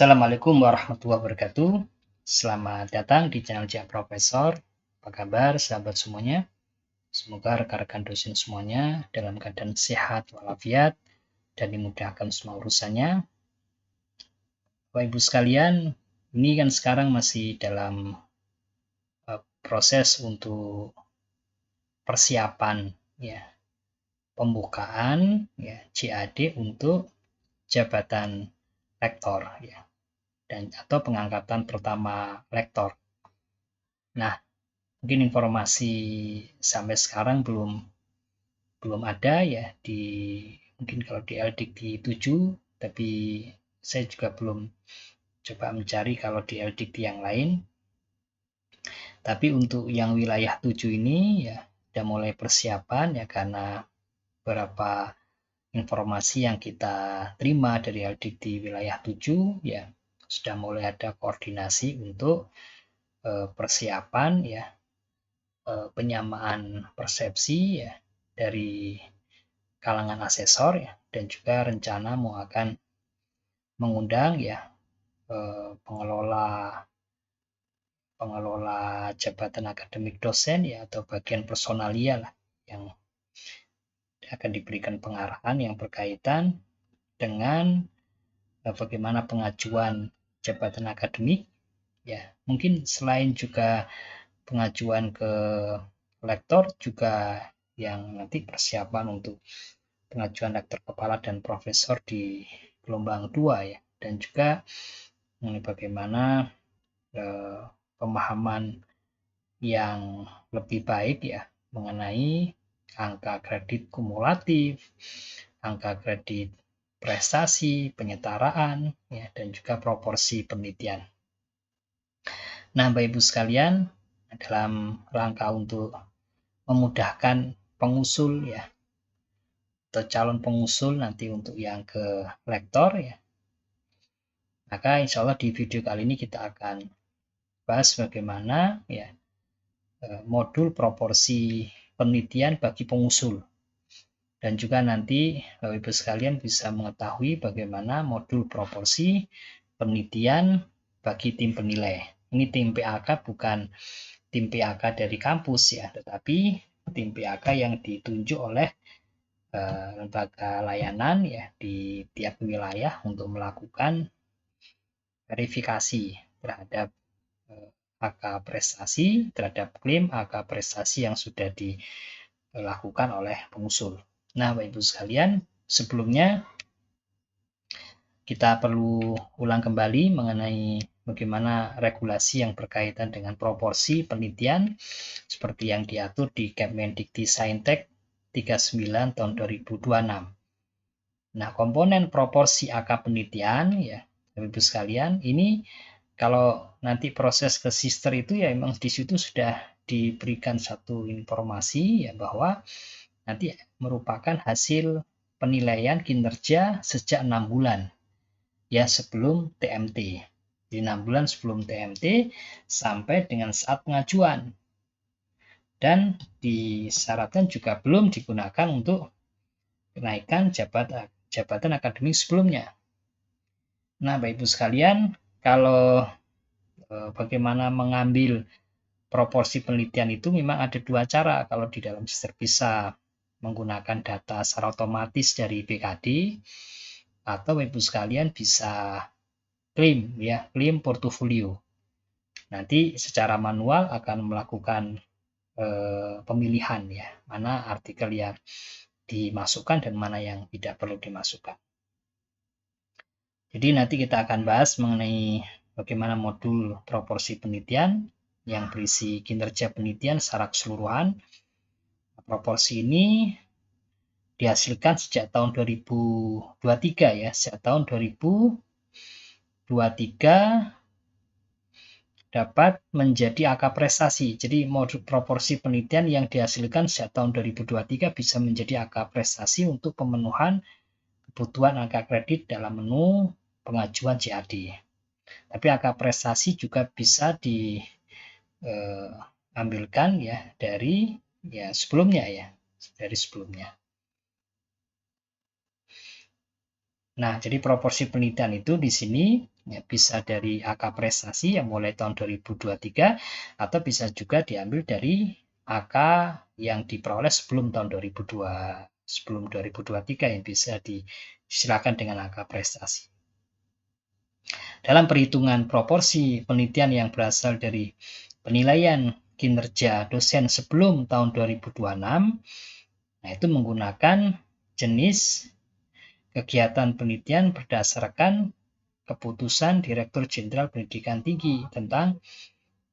Assalamualaikum warahmatullahi wabarakatuh. Selamat datang di channel Cak Profesor. Apa kabar sahabat semuanya? Semoga rekan-rekan dosen semuanya dalam keadaan sehat walafiat dan dimudahkan semua urusannya. Bapak Ibu sekalian, ini kan sekarang masih dalam proses untuk persiapan ya, pembukaan ya CAD untuk jabatan rektor ya, dan atau pengangkatan pertama rektor. Nah, mungkin informasi sampai sekarang belum ada ya mungkin kalau di LDikti 7, tapi saya juga belum coba mencari kalau di LDikti yang lain. Tapi untuk yang wilayah 7 ini ya sudah mulai persiapan ya, karena beberapa informasi yang kita terima dari LDikti wilayah 7 ya sudah mulai ada koordinasi untuk persiapan ya, penyamaan persepsi ya dari kalangan asesor ya, dan juga rencana mau akan mengundang ya pengelola jabatan akademik dosen ya, atau bagian personalia lah, yang akan diberikan pengarahan yang berkaitan dengan bagaimana pengajuan jabatan akademik ya. Mungkin selain juga pengajuan ke lektor, juga yang nanti persiapan untuk pengajuan rektor kepala dan profesor di gelombang 2 ya, dan juga bagaimana pemahaman yang lebih baik ya mengenai angka kredit kumulatif, angka kredit prestasi, penyetaraan ya, dan juga proporsi penelitian. Nah, Bapak Ibu sekalian, dalam rangka untuk memudahkan pengusul ya, atau calon pengusul nanti untuk yang ke lektor ya, maka insya Allah di video kali ini kita akan bahas bagaimana ya modul proporsi penelitian bagi pengusul, dan juga nanti Bapak Ibu sekalian bisa mengetahui bagaimana modul proporsi penelitian bagi tim penilai. Ini tim PAK, bukan tim PAK dari kampus ya, tetapi tim PAK yang ditunjuk oleh lembaga layanan ya di tiap wilayah untuk melakukan verifikasi terhadap angka prestasi, terhadap klaim angka prestasi yang sudah dilakukan oleh pengusul. Nah, Bapak Ibu sekalian, sebelumnya kita perlu ulang kembali mengenai bagaimana regulasi yang berkaitan dengan proporsi penelitian seperti yang diatur di Kemendikti Saintek 39 tahun 2026. Nah, komponen proporsi angka penelitian ya, Bapak Ibu sekalian, ini kalau nanti proses ke sister itu ya memang di situ sudah diberikan satu informasi ya, bahwa nanti merupakan hasil penilaian kinerja sejak 6 bulan ya sebelum TMT. Di 6 bulan sebelum TMT sampai dengan saat pengajuan. Dan disyaratkan juga belum digunakan untuk kenaikan jabatan akademik sebelumnya. Nah, Bapak Ibu sekalian, kalau bagaimana mengambil proporsi penelitian itu memang ada dua cara. Kalau di dalam sister bisa menggunakan data secara otomatis dari BKD, atau Bapak Ibu sekalian bisa klaim portofolio. Nanti secara manual akan melakukan pemilihan ya, mana artikel yang dimasukkan dan mana yang tidak perlu dimasukkan. Jadi nanti kita akan bahas mengenai bagaimana modul proporsi penelitian yang berisi kinerja penelitian secara keseluruhan. Proporsi ini dihasilkan sejak tahun 2023 ya, sejak tahun 2023 dapat menjadi angka prestasi. Jadi modul proporsi penelitian yang dihasilkan sejak tahun 2023 bisa menjadi angka prestasi untuk pemenuhan kebutuhan angka kredit dalam menu pengajuan CAD. Tapi angka prestasi juga bisa diambilkan ya dari sebelumnya ya, dari sebelumnya. Nah, jadi proporsi penelitian itu di sini ya, bisa dari angka prestasi yang mulai tahun 2023 atau bisa juga diambil dari angka yang diperoleh sebelum tahun 2023 yang bisa disilakan dengan angka prestasi. Dalam perhitungan proporsi penelitian yang berasal dari penilaian kinerja dosen sebelum tahun 2026, nah itu menggunakan jenis kegiatan penelitian berdasarkan keputusan Direktur Jenderal Pendidikan Tinggi tentang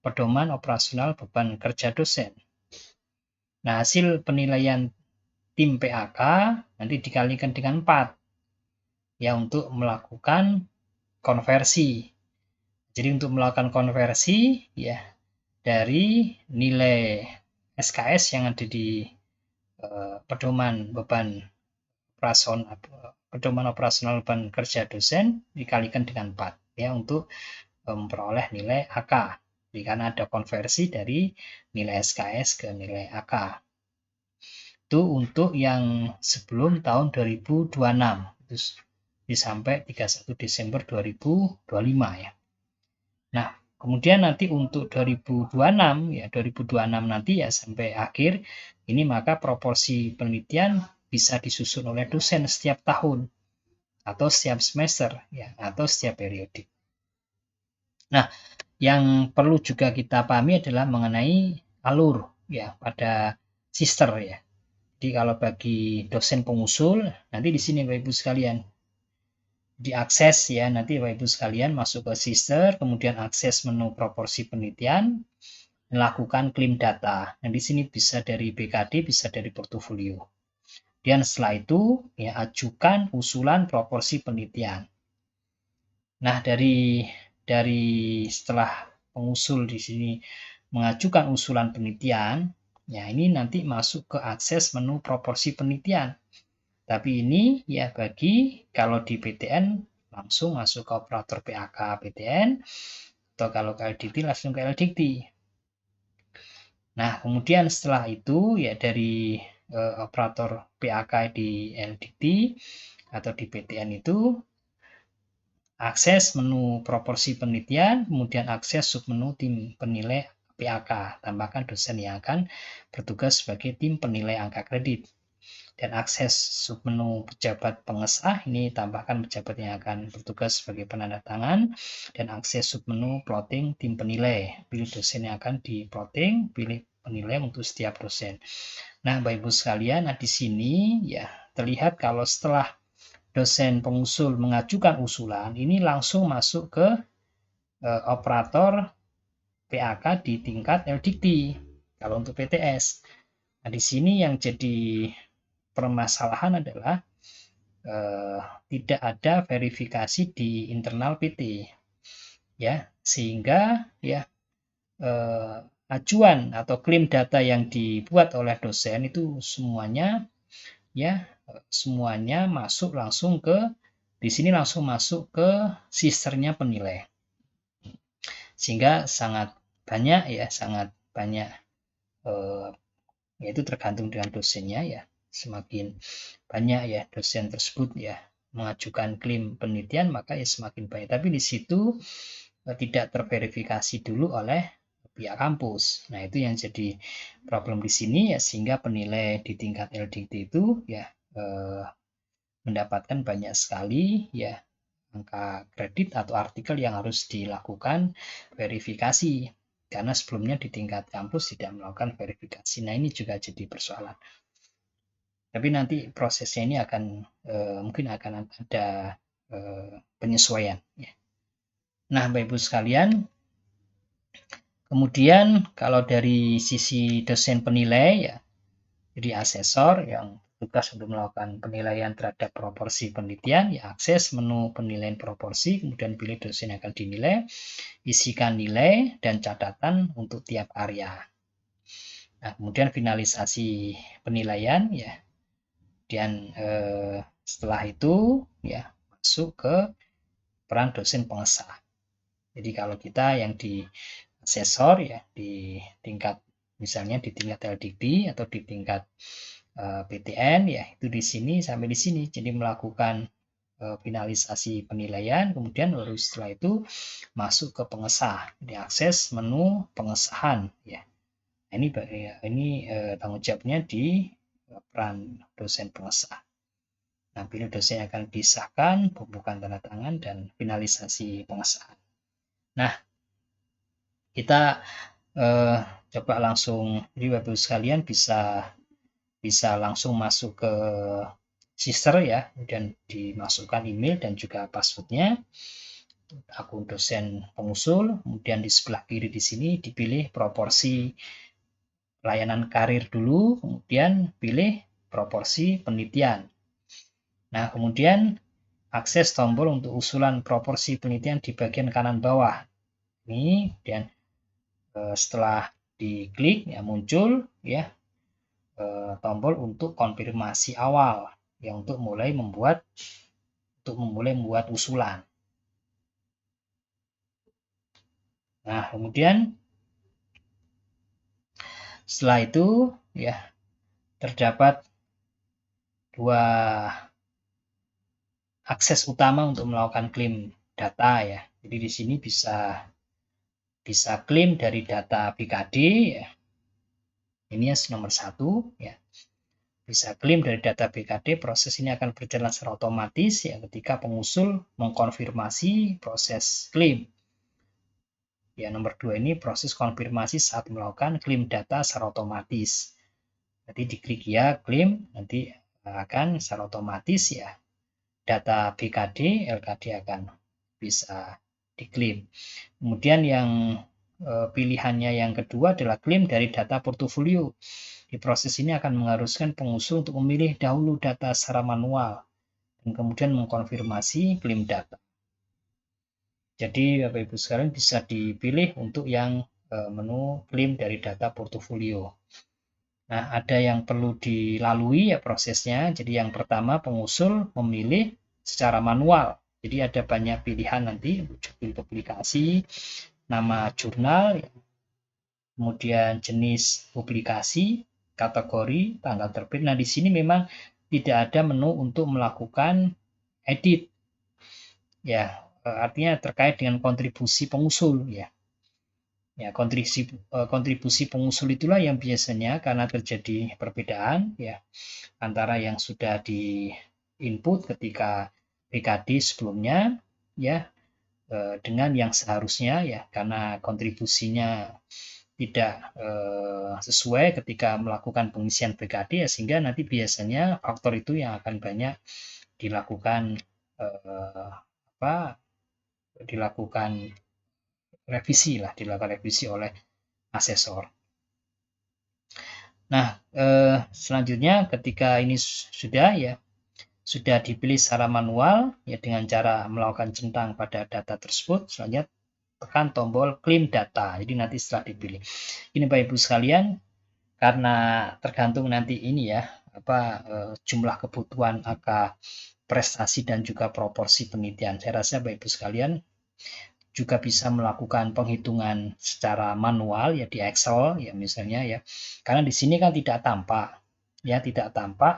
pedoman operasional beban kerja dosen. Nah, hasil penilaian tim PAK nanti dikalikan dengan 4 ya untuk melakukan konversi. Jadi untuk melakukan konversi ya dari nilai SKS yang ada di pedoman operasional beban kerja dosen dikalikan dengan 4 ya untuk memperoleh nilai AK. Jadi karena ada konversi dari nilai SKS ke nilai AK. Itu untuk yang sebelum tahun 2026. Terus sampai 31 Desember 2025 ya. Nah, kemudian nanti untuk 2026 ya 2026 nanti ya sampai akhir ini maka proporsi penelitian bisa disusun oleh dosen setiap tahun atau setiap semester ya atau setiap periode. Nah, yang perlu juga kita pahami adalah mengenai alur ya pada sister ya. Jadi kalau bagi dosen pengusul nanti di sini Bapak Ibu sekalian diakses ya nanti Bapak Ibu sekalian masuk ke sister kemudian akses menu proporsi penelitian melakukan klaim data. Nah, di sini bisa dari BKD, bisa dari portofolio. Dan setelah itu ya ajukan usulan proporsi penelitian. Nah, dari setelah pengusul di sini mengajukan usulan penelitian, ya ini nanti masuk ke akses menu proporsi penelitian. Tapi ini ya bagi kalau di PTN langsung masuk ke operator PAK PTN atau kalau ke LDT langsung ke LDT. Nah, kemudian setelah itu ya dari operator PAK di LDT atau di PTN itu akses menu proporsi penelitian, kemudian akses submenu tim penilai PAK, tambahkan dosen yang akan bertugas sebagai tim penilai angka kredit. Dan akses submenu pejabat pengesah, ini tambahkan pejabat yang akan bertugas sebagai penanda tangan, dan akses submenu plotting tim penilai, pilih dosen yang akan di-plotting, pilih penilai untuk setiap dosen. Nah, Bapak Ibu sekalian, nah di sini ya terlihat kalau setelah dosen pengusul mengajukan usulan, ini langsung masuk ke operator PAK di tingkat LDT kalau untuk PTS. Nah, di sini yang jadi permasalahan adalah tidak ada verifikasi di internal PT ya sehingga ya ajuan atau klaim data yang dibuat oleh dosen itu semuanya masuk langsung ke di sini langsung masuk ke sisternya penilai sehingga sangat banyak yaitu tergantung dengan dosennya ya semakin banyak ya dosen tersebut ya mengajukan klaim penelitian maka ya semakin banyak tapi di situ tidak terverifikasi dulu oleh pihak kampus. Nah, itu yang jadi problem di sini ya sehingga penilai di tingkat LDT itu ya mendapatkan banyak sekali ya angka kredit atau artikel yang harus dilakukan verifikasi karena sebelumnya di tingkat kampus tidak melakukan verifikasi. Nah, ini juga jadi persoalan. Tapi nanti prosesnya ini akan mungkin akan ada penyesuaian ya. Nah, Bapak Ibu sekalian, kemudian kalau dari sisi dosen penilai ya, jadi asesor yang tugas untuk melakukan penilaian terhadap proporsi penelitian, ya akses menu penilaian proporsi, kemudian pilih dosen yang akan dinilai, isikan nilai dan catatan untuk tiap area. Nah, kemudian finalisasi penilaian ya, dan setelah itu ya masuk ke peran dosen pengesah. Jadi kalau kita yang di asesor ya di tingkat misalnya di tingkat LDP atau di tingkat PTN ya itu di sini sampai di sini jadi melakukan finalisasi penilaian, kemudian baru setelah itu masuk ke pengesah, diakses menu pengesahan ya. Ini tanggung jawabnya di peran dosen pengesah. Nah, pilih dosen yang akan disahkan, pembukaan tanda tangan, dan finalisasi pengesahan. Nah, kita coba langsung, jadi Bapak Ibu sekalian bisa langsung masuk ke Sister ya, dan dimasukkan email dan juga passwordnya, akun dosen pengusul, kemudian di sebelah kiri di sini dipilih proporsi layanan karir dulu, kemudian pilih proporsi penelitian. Nah, kemudian akses tombol untuk usulan proporsi penelitian di bagian kanan bawah. Ini, dan setelah diklik ya muncul ya tombol untuk konfirmasi awal yang untuk mulai membuat usulan. Nah, kemudian setelah itu ya terdapat dua akses utama untuk melakukan klaim data ya. Jadi di sini bisa klaim dari data BKD ya. Ini yang nomor 1 ya. Bisa klaim dari data BKD, proses ini akan berjalan secara otomatis ya ketika pengusul mengkonfirmasi proses klaim. Ya, nomor 2 ini proses konfirmasi saat melakukan klaim data secara otomatis. Nanti diklik ya klaim, nanti akan secara otomatis ya data BKD, LKD akan bisa diklaim. Kemudian yang pilihannya yang kedua adalah klaim dari data portofolio. Di proses ini akan mengharuskan pengusul untuk memilih dahulu data secara manual dan kemudian mengkonfirmasi klaim data. Jadi Bapak Ibu sekalian bisa dipilih untuk yang menu klaim dari data portofolio. Nah, ada yang perlu dilalui ya prosesnya. Jadi yang pertama pengusul memilih secara manual. Jadi ada banyak pilihan nanti, judul publikasi, nama jurnal, kemudian jenis publikasi, kategori, tanggal terbit. Nah, di sini memang tidak ada menu untuk melakukan edit. Ya, artinya terkait dengan kontribusi pengusul ya. Ya, kontribusi pengusul itulah yang biasanya karena terjadi perbedaan ya antara yang sudah di input ketika BKD sebelumnya ya dengan yang seharusnya ya, karena kontribusinya tidak sesuai ketika melakukan pengisian BKD ya, sehingga nanti biasanya faktor itu yang akan banyak dilakukan dilakukan revisi oleh asesor. Nah, selanjutnya ketika ini sudah dipilih secara manual ya dengan cara melakukan centang pada data tersebut, selanjutnya tekan tombol klaim data. Jadi nanti setelah dipilih. Ini Bapak Ibu sekalian, karena tergantung nanti ini ya jumlah kebutuhan angka prestasi dan juga proporsi penelitian. Saya rasa Bapak Ibu sekalian juga bisa melakukan penghitungan secara manual ya di Excel ya misalnya ya. Karena di sini kan tidak tampak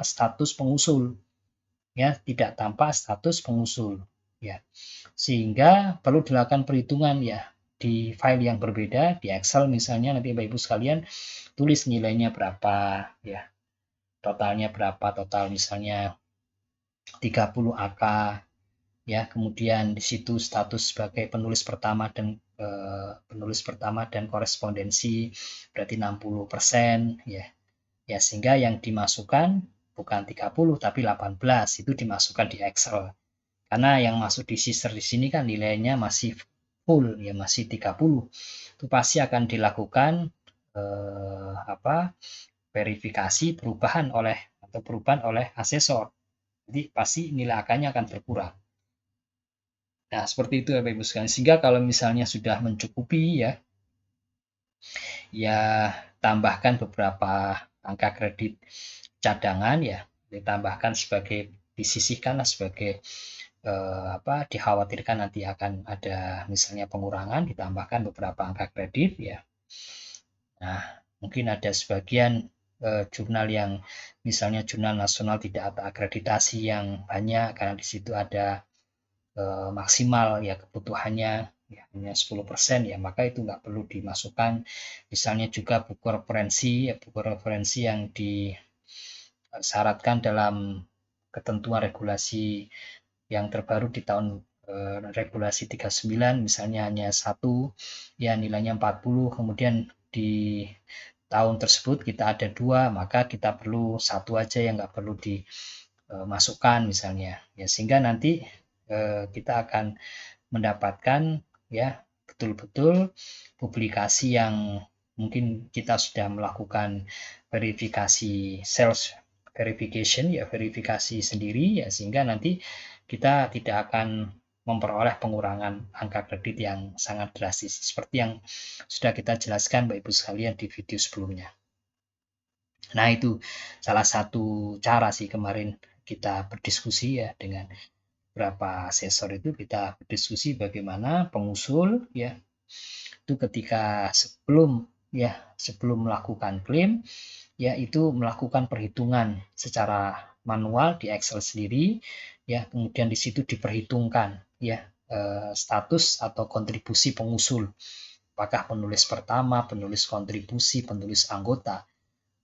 status pengusul. Ya, tidak tampak status pengusul ya. Sehingga perlu dilakukan perhitungan ya di file yang berbeda di Excel misalnya, nanti Bapak Ibu sekalian tulis nilainya berapa ya. Totalnya berapa, total misalnya 30 AK ya, kemudian di situ status sebagai penulis pertama dan korespondensi berarti 60% ya. Ya, sehingga yang dimasukkan bukan 30 tapi 18 itu dimasukkan di Excel. Karena yang masuk di Sister di sini kan nilainya masih full ya, masih 30. Itu pasti akan dilakukan verifikasi perubahan oleh asesor. Jadi pasti nilai angkanya akan berkurang. Nah, seperti itu ya Bapak Ibu sekalian. Sehingga kalau misalnya sudah mencukupi ya tambahkan beberapa angka kredit cadangan ya, ditambahkan disisihkanlah sebagai dikhawatirkan nanti akan ada misalnya pengurangan, ditambahkan beberapa angka kredit ya. Nah, mungkin ada sebagian jurnal yang misalnya jurnal nasional tidak ada akreditasi yang banyak karena di situ ada maksimal ya kebutuhannya ya hanya 10% ya, maka itu nggak perlu dimasukkan. Misalnya juga buku referensi yang disyaratkan dalam ketentuan regulasi yang terbaru di tahun regulasi 39 misalnya hanya satu ya nilainya 40, kemudian di tahun tersebut kita ada 2, maka kita perlu satu aja yang nggak perlu dimasukkan misalnya ya, sehingga nanti kita akan mendapatkan ya betul-betul publikasi yang mungkin kita sudah melakukan verifikasi self verification ya, verifikasi sendiri ya, sehingga nanti kita tidak akan memperoleh pengurangan angka kredit yang sangat drastis seperti yang sudah kita jelaskan Bapak Ibu sekalian di video sebelumnya. Nah, itu salah satu cara sih kemarin kita berdiskusi ya dengan beberapa asesor, itu kita berdiskusi bagaimana pengusul ya itu ketika sebelum melakukan klaim ya itu melakukan perhitungan secara manual di Excel sendiri ya, kemudian di situ diperhitungkan ya status atau kontribusi pengusul, apakah penulis pertama, penulis kontribusi, penulis anggota,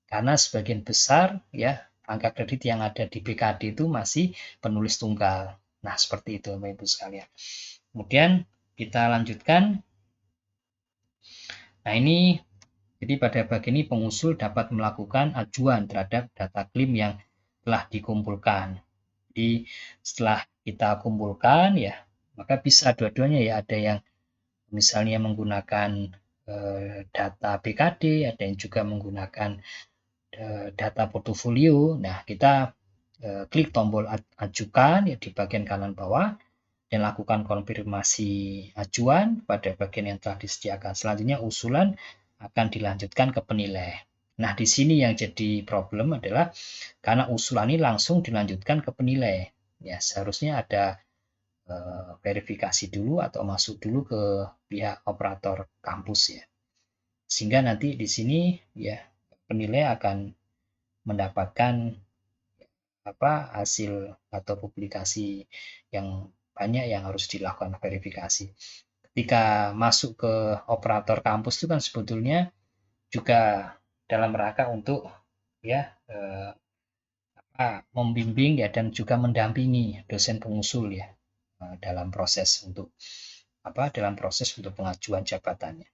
karena sebagian besar ya angka kredit yang ada di BKD itu masih penulis tunggal. Nah, seperti itu Bapak Ibu sekalian. Kemudian kita lanjutkan. Nah, ini jadi pada bagian ini pengusul dapat melakukan ajuan terhadap data klaim yang telah dikumpulkan. Jadi setelah kita kumpulkan ya, maka bisa dua-duanya ya, ada yang misalnya menggunakan data BKD, ada yang juga menggunakan data portofolio. Nah, kita klik tombol ajukan ya di bagian kanan bawah dan lakukan konfirmasi ajuan pada bagian yang telah disediakan. Selanjutnya usulan akan dilanjutkan ke penilai. Nah, di sini yang jadi problem adalah karena usulan ini langsung dilanjutkan ke penilai. Ya, seharusnya ada verifikasi dulu atau masuk dulu ke pihak operator kampus ya. Sehingga nanti di sini ya penilai akan mendapatkan hasil atau publikasi yang banyak yang harus dilakukan verifikasi. Ketika masuk ke operator kampus itu kan sebetulnya juga dalam rangka untuk ya membimbing ya dan juga mendampingi dosen pengusul ya dalam proses untuk pengajuan jabatannya.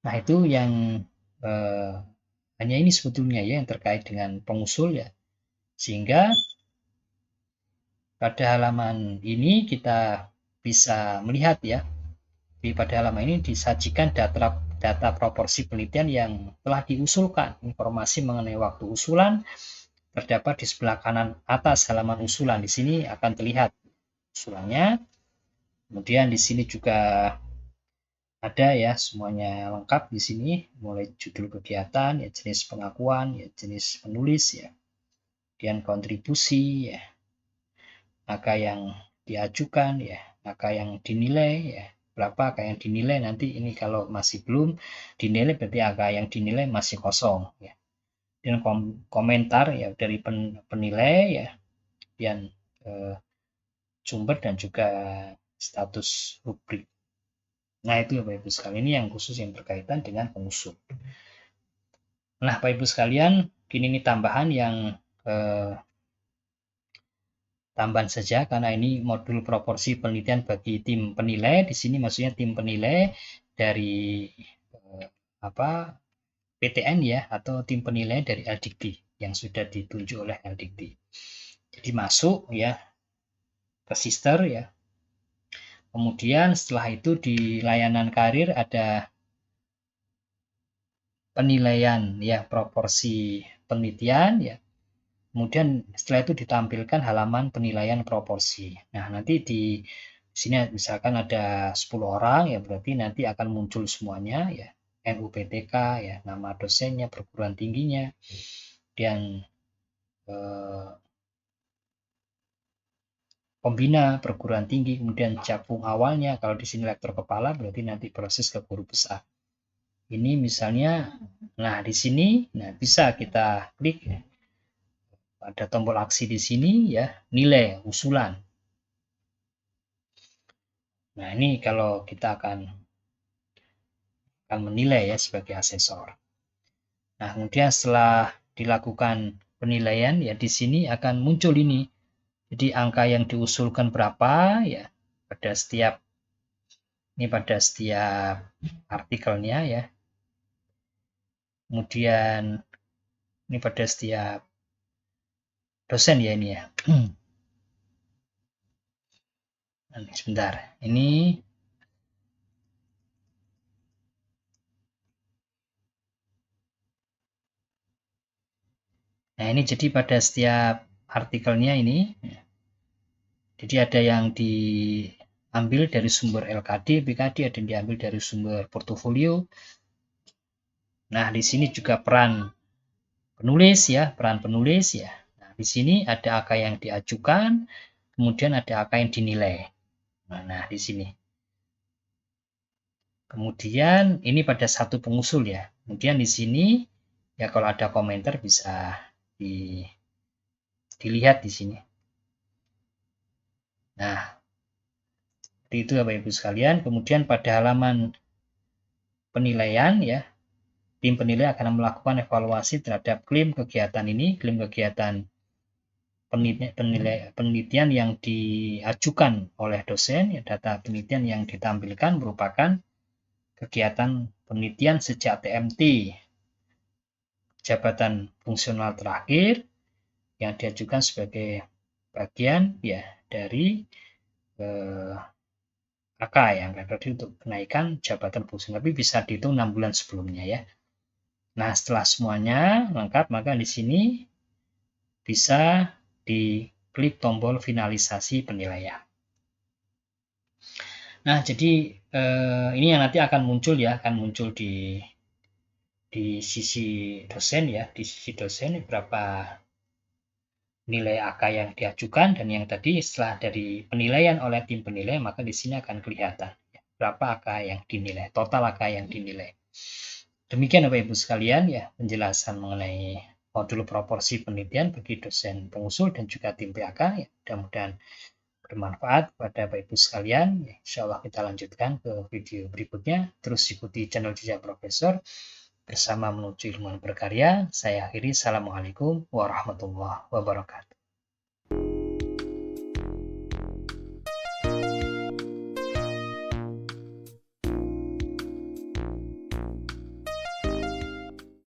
Nah, itu yang hanya ini sebetulnya ya yang terkait dengan pengusul ya. Sehingga pada halaman ini kita bisa melihat ya, pada halaman ini disajikan data proporsi penelitian yang telah diusulkan. Informasi mengenai waktu usulan terdapat di sebelah kanan atas halaman usulan. Di sini akan terlihat usulannya. Kemudian di sini juga ada ya semuanya lengkap di sini, mulai judul kegiatan, ya jenis pengakuan, ya jenis penulis ya, kemudian kontribusi ya, angka yang diajukan ya, angka yang dinilai ya, berapa angka yang dinilai, nanti ini kalau masih belum dinilai berarti angka yang dinilai masih kosong ya. Dan komentar ya dari penilai ya, dan sumber dan juga status rubrik. Nah, itu ya Bapak Ibu sekalian, ini yang khusus yang berkaitan dengan pengusul. Nah, Bapak Ibu sekalian, ini tambahan yang tambahan saja karena ini modul proporsi penelitian bagi tim penilai. Di sini maksudnya tim penilai dari PTN ya, atau tim penilai dari Eldikti yang sudah ditunjuk oleh Eldikti. Jadi masuk ya ke Sister ya. Kemudian setelah itu di layanan karir ada penilaian ya proporsi penelitian ya. Kemudian setelah itu ditampilkan halaman penilaian proporsi. Nah, nanti di sini misalkan ada 10 orang ya, berarti nanti akan muncul semuanya ya, NUPTK ya, nama dosennya, perguruan tingginya, dan pembina perguruan tinggi, kemudian capung awalnya. Kalau di sini lektor kepala berarti nanti proses ke guru besar. Ini misalnya Nah, di sini bisa kita klik pada tombol aksi di sini ya, nilai usulan. Nah, ini kalau kita akan menilai ya sebagai asesor. Nah, kemudian setelah dilakukan penilaian ya di sini akan muncul ini. Jadi angka yang diusulkan berapa ya pada setiap artikelnya ya. Kemudian ini pada setiap dosen ya ini ya. Sebentar. Ini Nah, ini jadi pada setiap artikelnya ini. Jadi ada yang diambil dari sumber LKD, BKD, ada yang diambil dari sumber portofolio. Nah, di sini juga peran penulis ya. Nah, di sini ada angka yang diajukan, kemudian ada angka yang dinilai. Nah, di sini. Kemudian ini pada satu pengusul ya. Kemudian di sini ya kalau ada komentar bisa dilihat di sini. Nah, seperti itu Bapak Ibu sekalian. Kemudian pada halaman penilaian ya, tim penilai akan melakukan evaluasi terhadap klaim kegiatan ini, klaim kegiatan penelitian yang diajukan oleh dosen, ya, data penelitian yang ditampilkan merupakan kegiatan penelitian sejak TMT, jabatan fungsional terakhir yang diajukan sebagai bagian ya dari AK yang tadi untuk kenaikan jabatan fungsional, tapi bisa dihitung 6 bulan sebelumnya ya. Nah, setelah semuanya lengkap, maka di sini bisa diklik tombol finalisasi penilaian. Nah, jadi ini yang nanti akan muncul ya, akan muncul di sisi dosen ya, di sisi dosen berapa nilai AK yang diajukan, dan yang tadi setelah dari penilaian oleh tim penilai, maka di sini akan kelihatan ya, berapa AK yang dinilai, total AK yang dinilai. Demikian Bapak Ibu sekalian ya penjelasan mengenai modul proporsi penelitian bagi dosen pengusul dan juga tim PAK ya. Mudah-mudahan bermanfaat pada Bapak Ibu sekalian. Ya, insya Allah kita lanjutkan ke video berikutnya. Terus ikuti channel Jejak Profesor bersama menuju ilmu berkarya. Saya akhiri. Assalamualaikum warahmatullahi wabarakatuh.